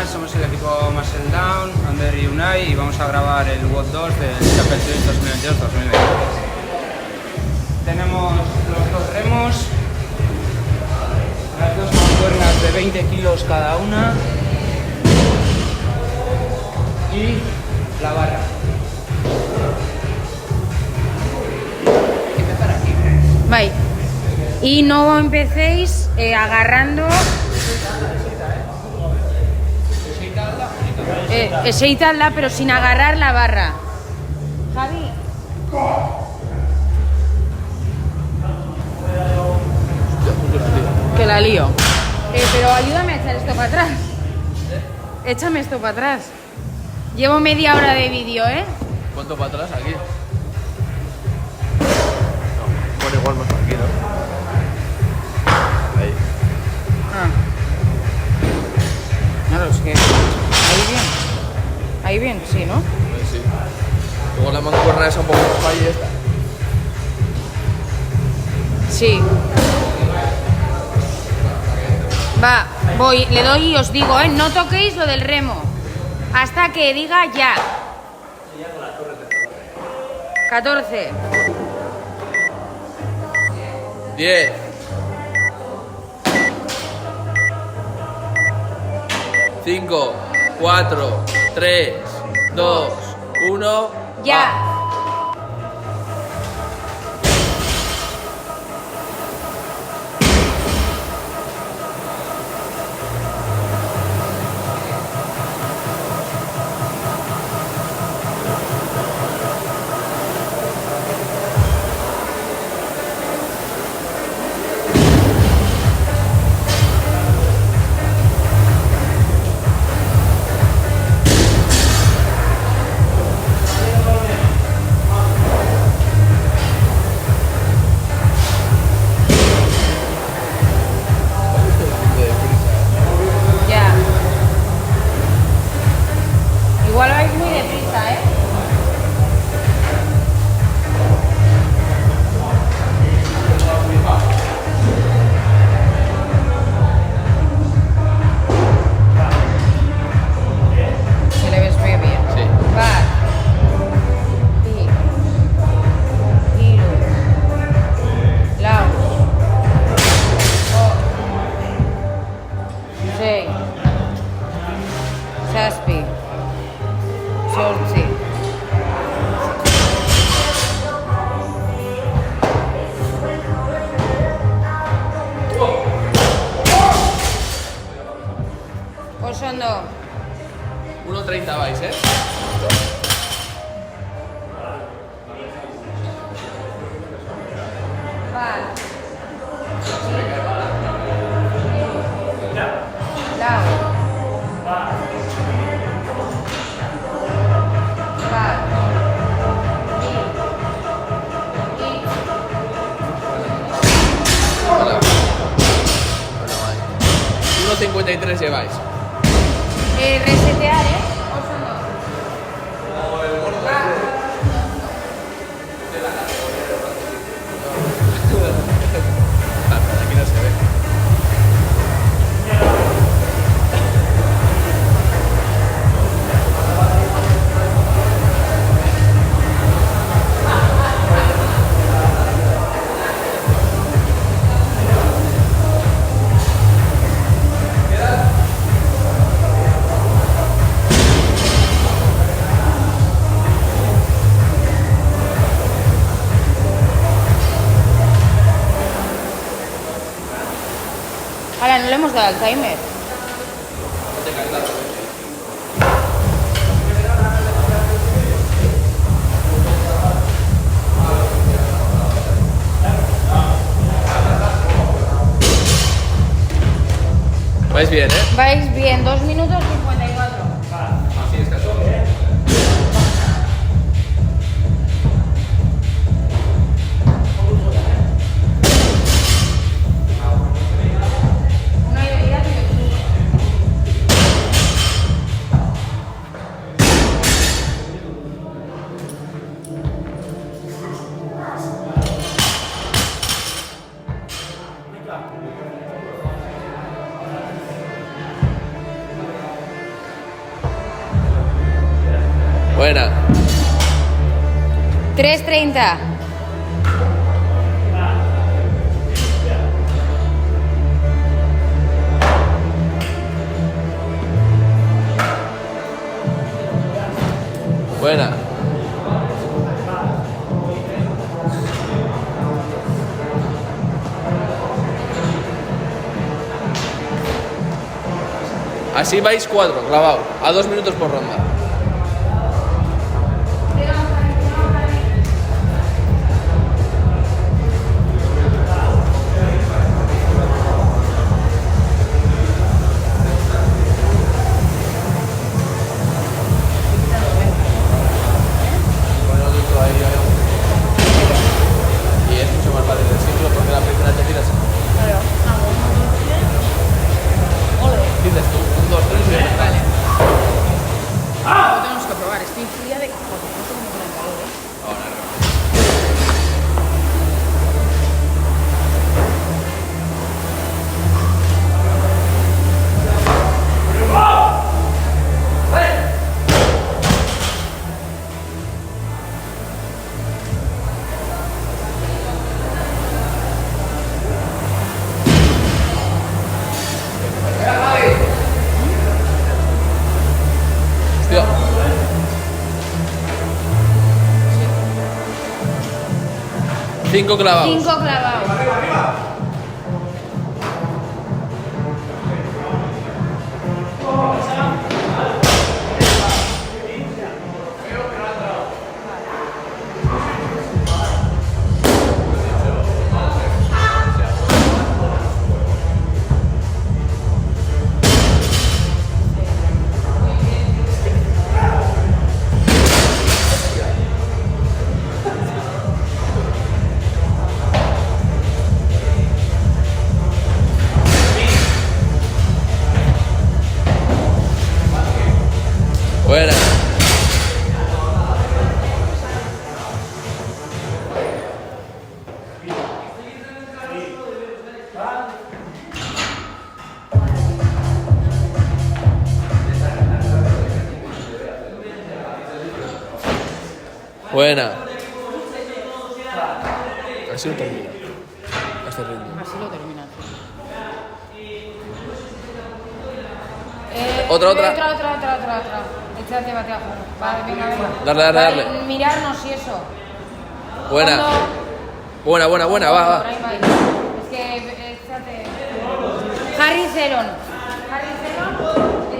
buenas, somos el equipo Muscle Down, Ander y Unai y vamos a grabar el WOD 2 del Champions Series 2022-2023. Tenemos los dos remos, las dos mancuernas de 20 kilos cada una y la barra. Hay que empezar aquí. Vale. Y no empecéis agarrando... Seitadla, pero sin agarrar la barra. Javi. Que la lío. Pero ayúdame a echar esto para atrás. Échame esto para atrás. Llevo media hora de vídeo, ¿eh? ¿Cuánto para atrás aquí? No, pone igual más tranquilo. Ahí. No lo sé. Ahí bien. Ahí bien, sí, ¿no? Sí. Luego la mancuerna esa un poco más falla y esta. Sí. Va, voy, le doy y os digo, no toquéis lo del remo. Hasta que diga ya. 14. 10. 5, 4, 3, 2, 1. Ya. Igual vais muy deprisa, ¿eh? Se le ves muy bien. Sí. Va. Iru. Lau. Sei. Saspi. Sortzi. Oso ondo. 1.30 vais, ¿eh? Bat. Lau. Bat. 1.53 lleváis. Resetear, Oso ondo. Aquí no se ve. Ahora, no le hemos dado al timer. Vais bien, ¿eh? Vais bien, 2 minutos 54. Así es que son. Una idea que Buena. 3:30. Buena. Así vais 4, clavado. A 2 minutos por ronda. Y es mucho más fácil el ciclo porque la primera te tiras. Dices tú, 1, 2, 3 y ya. Vale. Lo tenemos que probar. Estoy fría de cojones. No sé cómo con el calor, ¿eh? Hostia. 5 clavados. 5 clavados. Buena. Buena. Así lo termina. A este ritmo. Así lo terminan. Otra. Otra. Échate, bate abajo. Vale, venga. Darle. Vale, mirarnos y eso. Buena. Buena. Va. Por ahí va. Es que, échate. Harry Ceron.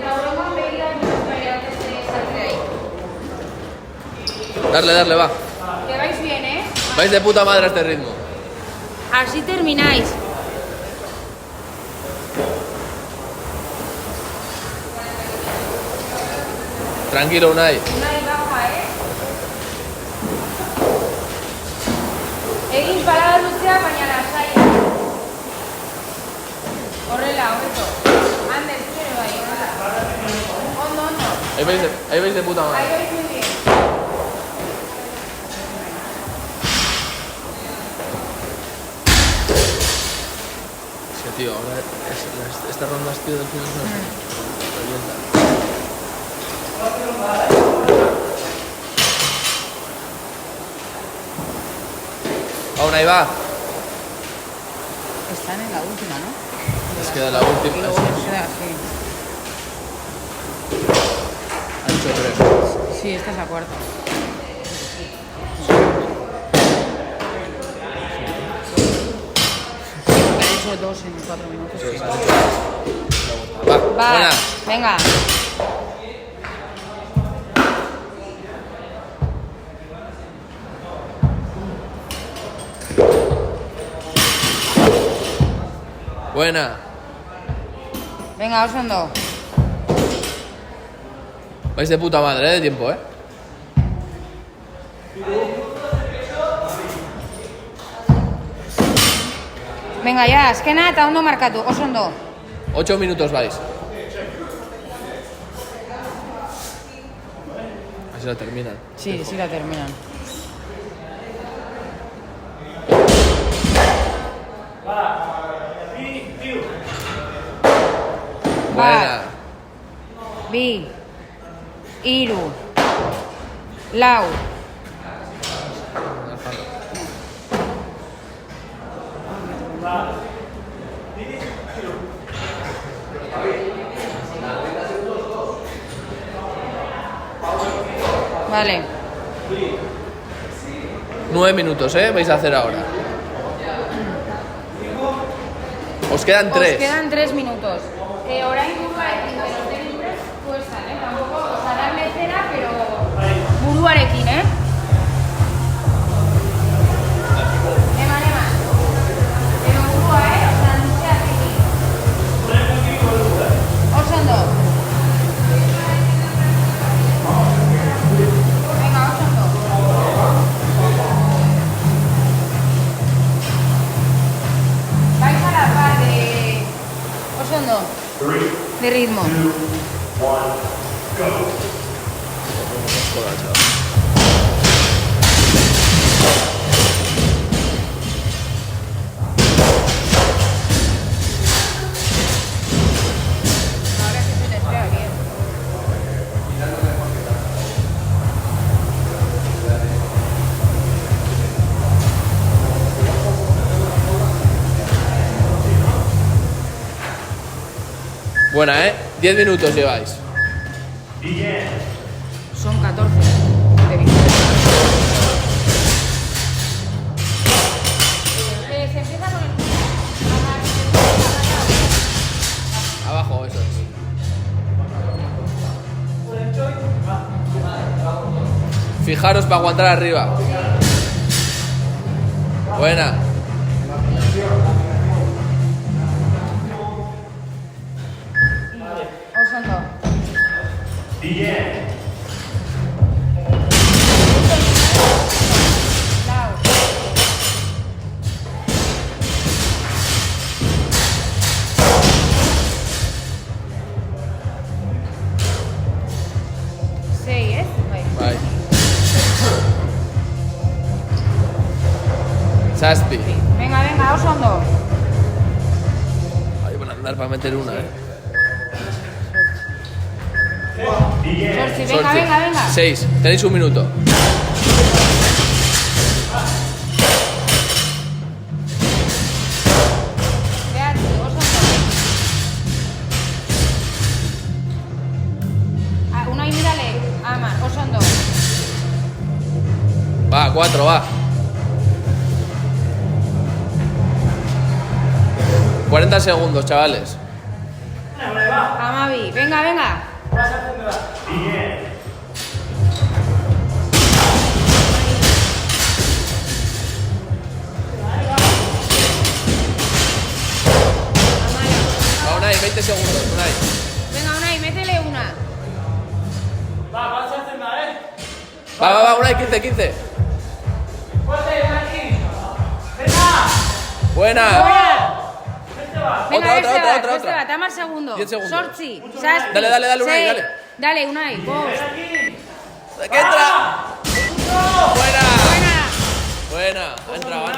La broma media antes de salir de ahí. Darle, va. Que vais bien, ¿eh? Vais de puta madre a este ritmo. Así termináis. Tranquilo, Unai. Una de baja, ¿eh? Egin parada luzea, baina lasaia. Horrela, hobeto. Ander, zure bai, horrela. Ondo. Ahí vais de puta Ahí madre. vais muy bien. Sí, tío, ahora estas rondas, tío, del final son revienta. Aún ahí va. Están en la última, ¿no? Les queda la última. Y luego nos queda así. Han hecho 3. Sí, esta es la cuarta. Han hecho 2 en 4 minutos. Sí. Va, Va, buena. venga. Buena. Venga, Osondo. Vais de puta madre, de tiempo, Venga, ya, azkena eta ondo markatu, Osondo. 8 minutos vais. Así la terminan. Sí, sí la terminan. Buena. Bi, Iru, Lau. Vale. 9 minutos, vais a hacer ahora. Os quedan 3. Os quedan 3 minutos. Orain buruarekin, pero de libres cuestan, Tampoco, o sea, darle cera, pero buruarekin, Eman. Pero burua, O sea, luzearekin. Oso ondo. Venga, oso ondo. Vais a la par de... Oso ondo. De ritmo. Ahora que se les vea bien. Buena, 10 minutos lleváis. Son 14. Se empieza con el... Abajo, eso es. Fijaros para aguantar arriba. Buena. Oso ondo. Lau. Sei, Bai. Zazpi. Venga, oso ondo. Ahí van a andar para meter una, Sortzi, venga. 6. Tenéis un minuto. Behatzi, oso ondo. Unai, mírale. Amar, oso ondo. Va, 4, va. 40 segundos, chavales. Amabi, venga. Va, Unai, 20 segundos, Unai. Venga, Unai, métele una. Va, Unai, 15. Buena. Venga, Otra. Tamar segundo. 10 segundos. Sortzi, Zazpi. Dale, Unai, Sei. dale. Dale, Unai, bost. ¡Que entra! Buena. Buena. Buena. Ha entrado.